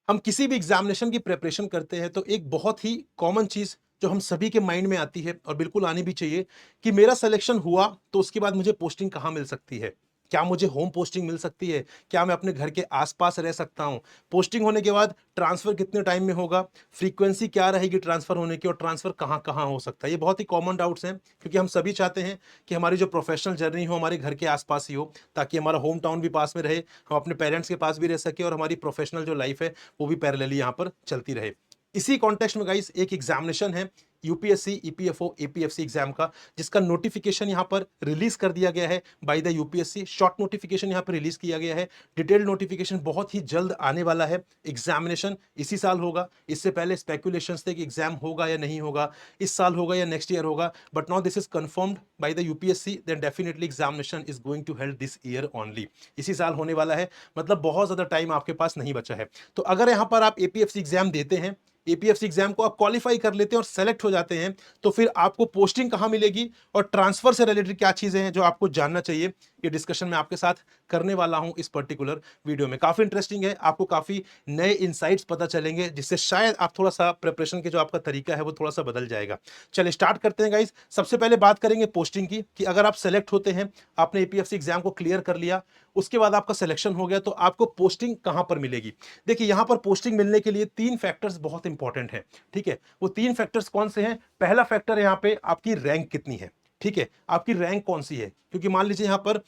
हम किसी भी एग्जामिनेशन की प्रिपरेशन करते हैं तो एक बहुत ही कॉमन चीज जो हम सभी के माइंड में आती है और बिल्कुल आनी भी चाहिए कि मेरा सिलेक्शन हुआ तो उसके बाद मुझे पोस्टिंग कहाँ मिल सकती है। क्या मुझे होम पोस्टिंग मिल सकती है? क्या मैं अपने घर के आसपास रह सकता हूं? पोस्टिंग होने के बाद ट्रांसफर कितने टाइम में होगा? फ्रीक्वेंसी क्या रहेगी ट्रांसफर होने की और ट्रांसफर कहाँ कहाँ हो सकता है? ये बहुत ही कॉमन डाउट्स हैं क्योंकि हम सभी चाहते हैं कि हमारी जो प्रोफेशनल जर्नी हो हमारे घर के आसपास ही हो, ताकि हमारा होम टाउन भी पास में रहे, हम अपने पेरेंट्स के पास भी रह सके और हमारी प्रोफेशनल जो लाइफ है वो भी पैरेलली यहाँ पर चलती रहे। इसी कॉन्टेक्स्ट में गाइस एक एग्जामिनेशन है यूपीएससी ईपीएफओ एपीएफसी एग्जाम का, जिसका नोटिफिकेशन यहाँ पर रिलीज कर दिया गया है bye the UPSC. Short notification यहाँ पर रिलीज किया गया है, डिटेल्ड नोटिफिकेशन बहुत ही जल्द आने वाला है। एग्जामिनेशन इसी साल होगा। इससे पहले स्पेकुलेशंस थे कि एग्जाम होगा या नहीं होगा, इस साल होगा या नेक्स्ट ईयर होगा, but now this is confirmed by the UPSC, then definitely examination is going to held this year only. इसी साल होने वाला है, मतलब बहुत ज्यादा टाइम आपके पास नहीं बचा है। तो अगर यहां पर आप एपीएफसी एग्जाम देते हैं, एपीएफसी एग्जाम को आप क्वालिफाई कर लेते हैं और सेलेक्ट हो जाते हैं, तो फिर आपको पोस्टिंग कहां मिलेगी और ट्रांसफर से रिलेटेड क्या चीजें हैं जो आपको जानना चाहिए, ये डिस्कशन मैं आपके साथ करने वाला हूं इस पर्टिकुलर वीडियो में। काफी इंटरेस्टिंग है, आपको काफी नए इनसाइट्स पता चलेंगे जिससे शायद आप थोड़ा सा प्रिपरेशन के जो आपका तरीका है वो थोड़ा सा बदल जाएगा। चलिए स्टार्ट करते हैं गाइस। सबसे पहले बात करेंगे पोस्टिंग की कि अगर आप सेलेक्ट होते हैं, आपने एपीएफसी एग्जाम को क्लियर कर लिया, उसके बाद आपका सिलेक्शन हो गया, तो आपको पोस्टिंग कहां पर मिलेगी? देखिए यहां पर पोस्टिंग मिलने के लिए तीन फैक्टर्स बहुत इंपॉर्टेंट हैं। ठीक है, वो तीन फैक्टर्स कौन से हैं? पहला फैक्टर है यहां पे आपकी रैंक कितनी है। ठीक है, आपकी रैंक कौन सी है, क्योंकि मान लीजिए यहां पर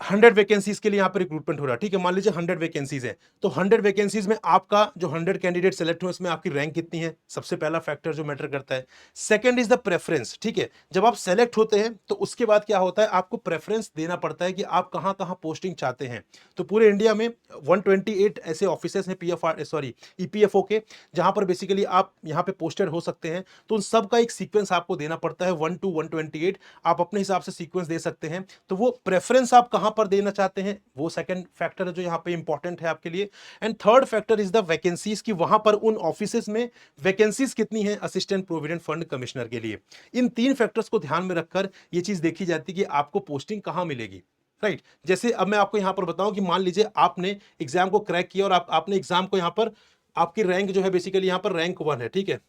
100 वैकेंसीज के लिए यहाँ पर रिक्रूटमेंट हो रहा है। ठीक है, मान लीजिए 100 वैकेंसीज है, तो 100 वैकेंसीज में आपका जो 100 कैंडिडेट सेलेक्ट हुए उसमें आपकी रैंक कितनी है, सबसे पहला फैक्टर जो मैटर करता है। Second is the preference. ठीक है, जब आप सेलेक्ट होते हैं तो उसके बाद क्या होता है, आपको प्रेफरेंस देना पड़ता है कि आप कहां कहां पोस्टिंग चाहते हैं। तो पूरे इंडिया में 128 ऐसे ऑफिसेस हैं पीएफआर सॉरी ईपीएफओ के, जहां पर बेसिकली आप यहां पे पोस्टेड हो सकते हैं। तो उन सब का एक सीक्वेंस आपको देना पड़ता है, 1 to 128। आप अपने हिसाब से सीक्वेंस दे सकते हैं। तो वो प्रेफरेंस आप कहां पर देना चाहते हैं, वो सेकंड फैक्टर है जो यहां पे इंपॉर्टेंट है आपके लिए। And third factor is the vacancies, की वहां पर उन ऑफिसेज में वैकेंसीज कितनी है असिस्टेंट प्रोविडेंट फंड कमिश्नर के लिए। इन तीन फैक्टर्स को ध्यान में रखकर ये चीज देखी जाती है कि आपको पोस्टिंग कहां मिलेगी। राइट जैसे अब मैं आपको यहां पर बताऊं कि मान लीजिए आपने एग्जाम को क्रैक किया और आपने एग्जाम को यहां पर, आपकी रैंक जो है बेसिकली यहां पर रैंक 1 है। ठीक है,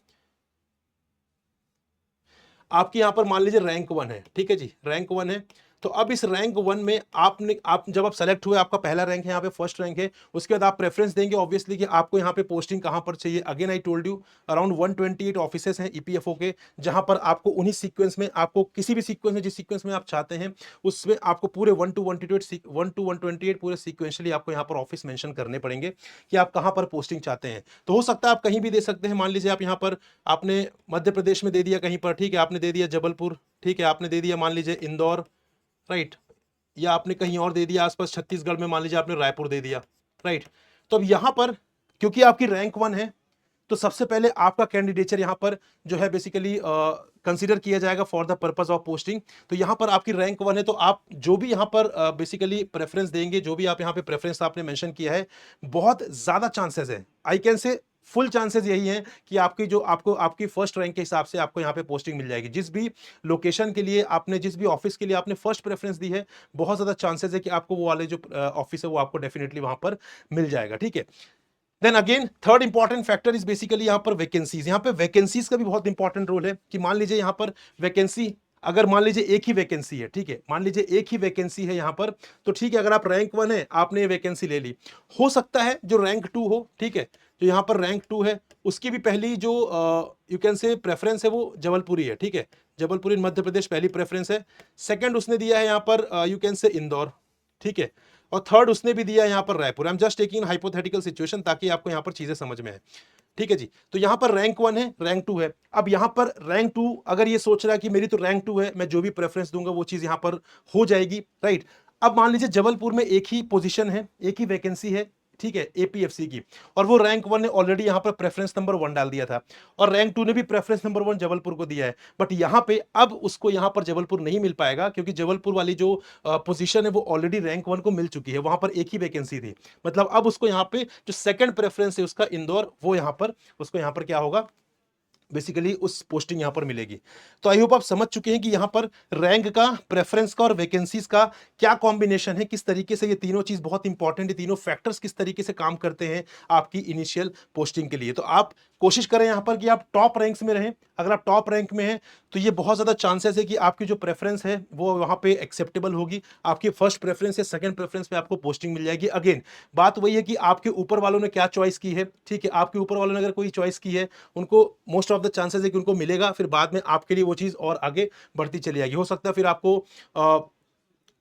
आपकी यहां पर मान लीजिए रैंक 1 है। ठीक है जी, रैंक 1 है। तो अब इस रैंक 1 में आप जब आप सेलेक्ट हुए, आपका पहला रैंक है, यहाँ पे फर्स्ट रैंक है, उसके बाद आप प्रेफरेंस देंगे ऑब्वियसली कि आपको यहाँ पे पोस्टिंग कहां पर चाहिए। Again I told you around 128 offices हैं ईपीएफओ के, जहां पर आपको उन्हीं सीक्वेंस में, आपको किसी भी सीक्वेंस में, जिस सीक्वेंस में आप चाहते हैं उसमें आपको पूरे 1 to 128 पूरे सीक्वेंशियली आपको यहाँ पर ऑफिस मेंशन करने पड़ेंगे कि आप कहां पर पोस्टिंग चाहते हैं। तो हो सकता है आप कहीं भी दे सकते हैं। मान लीजिए आप यहाँ पर, आपने मध्य प्रदेश में दे दिया कहीं पर, ठीक है, आपने दे दिया जबलपुर, ठीक है, आपने दे दिया मान लीजिए इंदौर, राइट, या आपने कहीं और दे दिया आसपास छत्तीसगढ़ में, मान लीजिए आपने रायपुर दे दिया, राइट। तो अब यहां पर क्योंकि आपकी रैंक 1 है, तो सबसे पहले आपका कैंडिडेचर यहां पर जो है बेसिकली कंसीडर किया जाएगा for the purpose of posting. तो यहां पर आपकी रैंक 1 है, तो आप जो भी यहां पर बेसिकली प्रेफरेंस देंगे, जो भी आप यहां पे प्रेफरेंस आपने मेंशन किया है, बहुत ज्यादा चांसेस है, I can say full chances यही हैं कि आपकी जो आपको आपकी फर्स्ट रैंक के हिसाब से आपको यहां पे पोस्टिंग मिल जाएगी। जिस भी लोकेशन के लिए आपने, जिस भी ऑफिस के लिए आपने फर्स्ट प्रेफरेंस दी है, बहुत ज्यादा चांसेस है कि आपको वो वाले जो ऑफिस है वो आपको डेफिनेटली वहां पर मिल जाएगा। ठीक है, then again third important factor is basically यहां पर वैकेंसीज। यहां पे वैकेंसीज का भी बहुत इंपॉर्टेंट रोल है कि मान लीजिए यहां पर वैकेंसी, अगर मान लीजिए एक ही वैकेंसी है, ठीक है, मान लीजिए एक ही वैकेंसी है यहां पर, तो ठीक है, अगर आप रैंक 1 है, आपने ये वैकेंसी ले ली, हो सकता है जो रैंक 2 हो, ठीक है, जो यहां पर रैंक 2 है उसकी भी पहली जो यू कैन से प्रेफरेंस है वो जबलपुरी है। ठीक है, जबलपुरी मध्य प्रदेश पहली प्रेफरेंस है। सेकंड उसने दिया है यहां पर यू कैन से इंदौर, ठीक है, और थर्ड उसने भी दिया यहां पर Raipur. I am just taking hypothetical situation ताकि आपको यहां पर चीजें समझ में आए। ठीक है जी, तो यहां पर रैंक 1 है, रैंक 2 है। अब यहां पर रैंक 2 अगर ये सोच रहा है कि मेरी तो रैंक 2 है, मैं जो भी प्रेफरेंस दूंगा वो चीज यहां पर हो जाएगी, राइट। अब मान लीजिए जबलपुर में एक ही पोजीशन है, एक ही वैकेंसी है, ठीक है, एपीएफसी की, और वो रैंक 1 ने ऑलरेडी यहां पर प्रेफरेंस नंबर 1 डाल दिया था, और रैंक 2 ने भी प्रेफरेंस नंबर 1 जबलपुर को दिया है। बट यहां पे अब उसको यहां पर जबलपुर नहीं मिल पाएगा, क्योंकि जबलपुर वाली जो पोजीशन है वो ऑलरेडी रैंक 1 को मिल चुकी है, वहां पर एक ही वैकेंसी थी। मतलब अब उसको यहां पे जो सेकंड प्रेफरेंस है उसका इंदौर, वो यहां पर उसको यहां पर क्या होगा, बेसिकली उस पोस्टिंग यहां पर मिलेगी। तो आई होप आप समझ चुके हैं कि यहां पर रैंक का, प्रेफरेंस का और वैकेंसीज का क्या कॉम्बिनेशन है, किस तरीके से ये तीनों चीज बहुत इंपॉर्टेंट है, तीनों फैक्टर्स किस तरीके से काम करते हैं आपकी इनिशियल पोस्टिंग के लिए। तो आप कोशिश करें यहां पर कि आप टॉप रैंक्स में रहें। अगर आप टॉप रैंक में हैं तो ये बहुत ज्यादा चांसेस है कि आपकी जो प्रेफरेंस है वो वहां पे एक्सेप्टेबल होगी, आपकी फर्स्ट प्रेफरेंस या सेकंड प्रेफरेंस पे आपको पोस्टिंग मिल जाएगी। अगेन बात वही है कि आपके ऊपर वालों ने क्या चॉइस की है, ठीक है, आपके ऊपर वालों ने अगर कोई चॉइस की है, उनको मोस्ट ऑफ द चांसेस है कि उनको मिलेगा, फिर बाद में आपके लिए वो चीज और आगे बढ़ती चली जाएगी। हो सकता है फिर आपको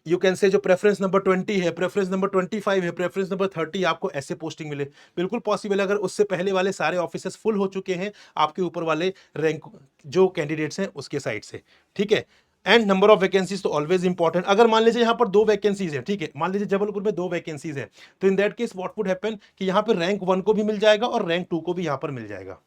यू कैन से जो प्रेफरेंस नंबर 20 है, प्रेफरेंस नंबर 25 है, प्रेफरेंस नंबर 30 आपको ऐसे पोस्टिंग मिले। बिल्कुल पॉसिबल है, अगर उससे पहले वाले सारे ऑफिसेस फुल हो चुके हैं आपके ऊपर वाले रैंक जो कैंडिडेट्स हैं उसके साइड से, ठीक है। एंड नंबर ऑफ वैकेंसीज तो ऑलवेज इंपॉर्टेंट। अगर मान लीजिए यहाँ पर 2 वैकेंसीज है, ठीक है, मान लीजिए जबलपुर में 2 वैकेंसीज है, तो in that case what would happen कि यहाँ पे रैंक 1 को भी मिल जाएगा और रैंक 2 को भी यहाँ पर मिल जाएगा।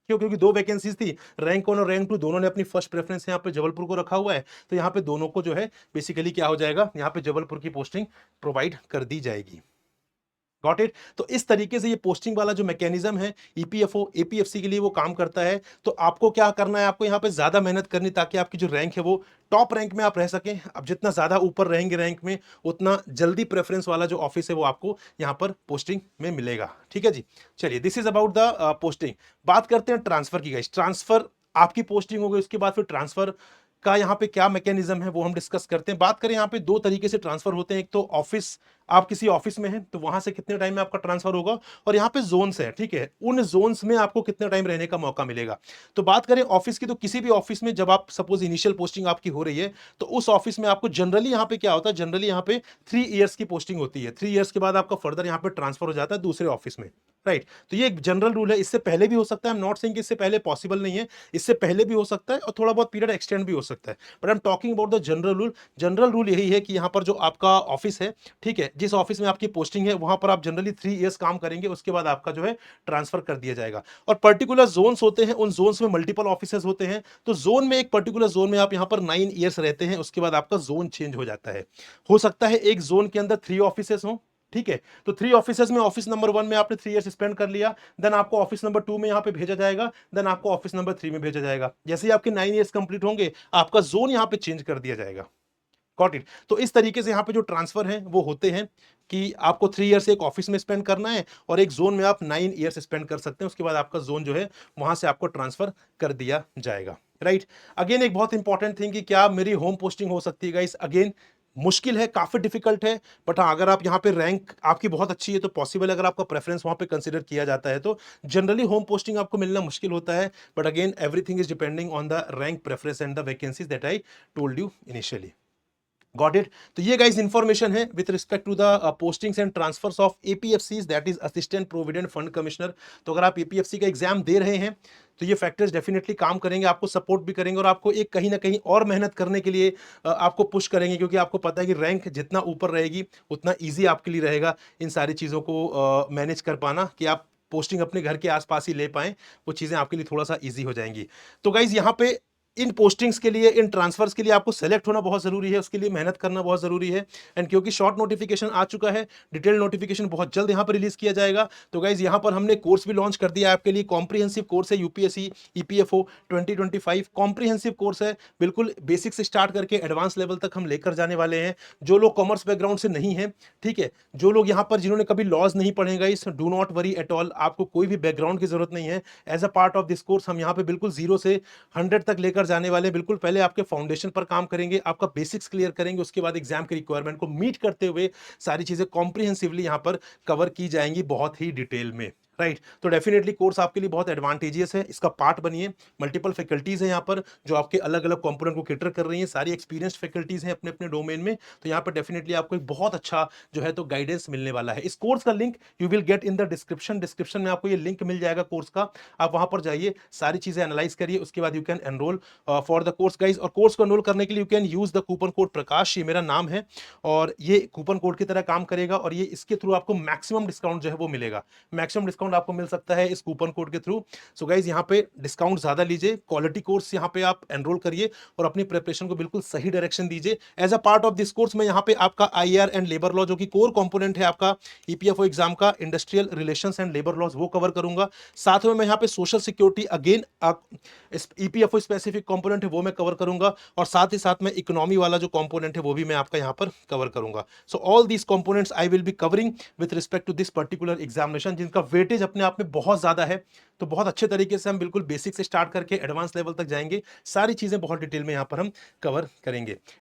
क्यों? क्योंकि 2 वैकेंसीज थी, रैंक 1 और रैंक 2 दोनों ने अपनी फर्स्ट प्रेफरेंस यहाँ पे जबलपुर को रखा हुआ है, तो यहाँ पे दोनों को जो है बेसिकली क्या हो जाएगा, यहाँ पे जबलपुर की पोस्टिंग प्रोवाइड कर दी जाएगी। Got it. तो इस तरीके से ये पोस्टिंग वाला जो मैकेनिज्म है ईपीएफओ एपीएफसी के लिए वो काम करता है। तो आपको क्या करना है, आपको यहाँ पे ज्यादा मेहनत करनी ताकि आपकी जो रैंक है वो टॉप रैंक में आप रह सकें। अब जितना ज्यादा ऊपर रहेंगे रैंक में उतना जल्दी प्रेफरेंस वाला जो ऑफिस है वो आपको यहाँ पर पोस्टिंग में मिलेगा, ठीक है जी। चलिए, this is about the posting. बात करते हैं ट्रांसफर की। गाइस ट्रांसफर आपकी पोस्टिंग हो गई, उसके बाद फिर ट्रांसफर का यहाँ पे क्या मैकेनिज्म है वो हम डिस्कस करते हैं। बात करें यहाँ पे 2 तरीके से ट्रांसफर होते हैं। एक तो ऑफिस, आप किसी ऑफिस में हैं तो वहां से कितने टाइम में आपका ट्रांसफर होगा, और यहाँ पे जोन्स है, ठीक है, उन जोन्स में आपको कितना टाइम रहने का मौका मिलेगा। तो बात करें ऑफिस की, तो किसी भी ऑफिस में जब आप सपोज इनिशियल पोस्टिंग आपकी हो रही है तो उस ऑफिस में आपको जनरली यहाँ पे क्या होता है, जनरली यहाँ पे 3 इयर्स की पोस्टिंग होती है। 3 इयर्स के बाद आपका फर्दर यहाँ पे ट्रांसफर हो जाता है दूसरे ऑफिस में, राइट। तो ये एक जनरल रूल है, इससे पहले भी हो सकता है, आई एम नॉट सेइंग कि इससे पहले पॉसिबल नहीं है, इससे पहले भी हो सकता है और थोड़ा बहुत पीरियड एक्सटेंड भी हो सकता है, but I am talking about the general rule. General rule यही है कि यहाँ पर जो आपका ऑफिस है, ठीक है, जिस ऑफिस में आपकी पोस्टिंग है वहां पर आप जनरली 3 इयर्स काम करेंगे, उसके बाद आपका जो है ट्रांसफर कर दिया जाएगा। और पर्टिकुलर जोन्स होते हैं, उन जोन्स में मल्टीपल ऑफिसेस होते हैं। तो जोन में, एक पर्टिकुलर जोन में आप यहाँ पर 9 इयर्स रहते हैं, उसके बाद आपका जोन चेंज हो जाता है। हो सकता है एक जोन के अंदर 3 ऑफिसेस हों, ठीक है, तो 3 ऑफिसेस में ऑफिस नंबर 1 में आपने 3 इयर्स स्पेंड कर लिया, देन आपको ऑफिस नंबर 2 में यहाँ पे भेजा जाएगा, देन आपको ऑफिस नंबर 3 में भेजा जाएगा। जैसे ही आपके 9 इयर्स कंप्लीट होंगे आपका जोन यहाँ पे चेंज कर दिया जाएगा। Got it. तो इस तरीके से यहाँ पे जो ट्रांसफर है वो होते हैं कि आपको 3 इयर्स एक ऑफिस में स्पेंड करना है और एक जोन में आप 9 इयर्स स्पेंड कर सकते हैं, उसके बाद आपका जोन जो है वहां से आपको ट्रांसफर कर दिया जाएगा, राइट। अगेन एक बहुत इंपॉर्टेंट थिंग कि क्या मेरी होम पोस्टिंग हो सकती है, गाइस। अगेन मुश्किल है, काफी डिफिकल्ट है, बट हाँ अगर आप यहाँ पे रैंक आपकी बहुत अच्छी है तो पॉसिबल है, अगर आपका प्रेफरेंस वहां पे कंसीडर किया जाता है तो जनरली होम पोस्टिंग आपको मिलना मुश्किल होता है। But again everything is depending on the rank, preference and the vacancies that I told you initially. Got it. तो ये गाइस इंफॉर्मेशन है with respect to the postings and transfers of APFCs, that is assistant provident fund commissioner. तो अगर आप APFC का exam दे रहे हैं तो ये फैक्टर्स डेफिनेटली काम करेंगे, आपको सपोर्ट भी करेंगे और आपको एक कहीं ना कहीं और मेहनत करने के लिए आपको पुश करेंगे, क्योंकि आपको पता है कि रैंक जितना ऊपर रहेगी उतना ईजी आपके लिए रहेगा इन सारी चीज़ों को मैनेज कर पाना, कि आप पोस्टिंग अपने घर के आसपास ही ले पाएं, वो चीज़ें आपके लिए थोड़ा सा ईजी हो जाएंगी। तो गाइज यहाँ पे इन पोस्टिंग्स के लिए, इन ट्रांसफर्स के लिए आपको सेलेक्ट होना बहुत जरूरी है, उसके लिए मेहनत करना बहुत जरूरी है। एंड क्योंकि शॉर्ट नोटिफिकेशन आ चुका है, डिटेल नोटिफिकेशन बहुत जल्द यहाँ पर रिलीज किया जाएगा। तो गाइज यहाँ पर हमने कोर्स भी लॉन्च कर दिया आपके लिए, कॉम्प्रिहेंसिव कोर्स है यूपीएससी ईपीएफओ 2025। कॉम्प्रिहेंसिव कोर्स है, बिल्कुल बेसिक से स्टार्ट करके एडवांस लेवल तक हम लेकर जाने वाले हैं। जो लोग कॉमर्स बैकग्राउंड से नहीं है, ठीक है, जो लोग यहाँ पर जिन्होंने कभी लॉज नहीं पढ़े, guys do not worry at all, आपको कोई भी बैकग्राउंड की जरूरत नहीं है। As a part of this course हम यहाँ पे बिल्कुल 0 से 100 तक लेकर जाने वाले। बिल्कुल पहले आपके फाउंडेशन पर काम करेंगे, आपका बेसिक्स क्लियर करेंगे, उसके बाद एग्जाम की रिक्वायरमेंट को मीट करते हुए सारी चीजें कॉम्प्रिहेंसिवली यहां पर कवर की जाएंगी बहुत ही डिटेल में, राइट। तो डेफिनेटली कोर्स आपके लिए बहुत एडवांटेजियस है, इसका पार्ट बनिए। मल्टीपल फैकल्टीज है यहाँ पर जो आपके अलग अलग कंपोनेंट को कैटर कर रही हैं, सारी एक्सपीरियंस्ड फैकल्टीज हैं अपने अपने डोमेन में। तो यहाँ पर डेफिनेटली आपको एक बहुत अच्छा जो है तो गाइडेंस मिलने वाला है। इस कोर्स का link you will get in the description, description में आपको ये लिंक मिल जाएगा कोर्स का, आप वहां पर जाइए, सारी चीजें एनालाइज करिए, उसके बाद you can enrol for the course guys. और कोर्स को एनरोल करने के लिए you can use the coupon code Prakash, ये मेरा नाम है और ये कूपन कोड की तरह काम करेगा और ये इसके थ्रू आपको मैक्सिमम डिस्काउंट जो है वो मिलेगा। मैक्सिमम डिस्काउंट डिस्काउंट आपको मिल सकता है इस कूपन कोड के थ्रू। सो गाइज यहाँ पे डिस्काउंट ज्यादा लीजिए, क्वालिटी कोर्स यहाँ पे आप एनरोल करिए और अपनी प्रिपरेशन को बिल्कुल सही डायरेक्शन दीजिए। As a part of this course मैं यहाँ पे आपका आईआर एंड लेबर लॉ जो कि कोर कंपोनेंट है आपका ईपीएफओ एग्जाम का, industrial relations and labour laws वो कवर करूंगा। साथ में मैं यहाँ पे social security again EPFO specific component है वो मैं कवर करूंगा, और साथ ही साथ में इकोनॉमी वाला जो कंपोनेंट है वो भी मैं आपका यहाँ पर कवर करूंगा। So all these components I will be covering with respect to this particular examination, जिनका वेटेज अपने आप में बहुत ज्यादा है। तो बहुत अच्छे तरीके से हम बिल्कुल बेसिक से स्टार्ट करके एडवांस लेवल तक जाएंगे, सारी चीजें बहुत डिटेल में यहाँ पर हम कवर करेंगे।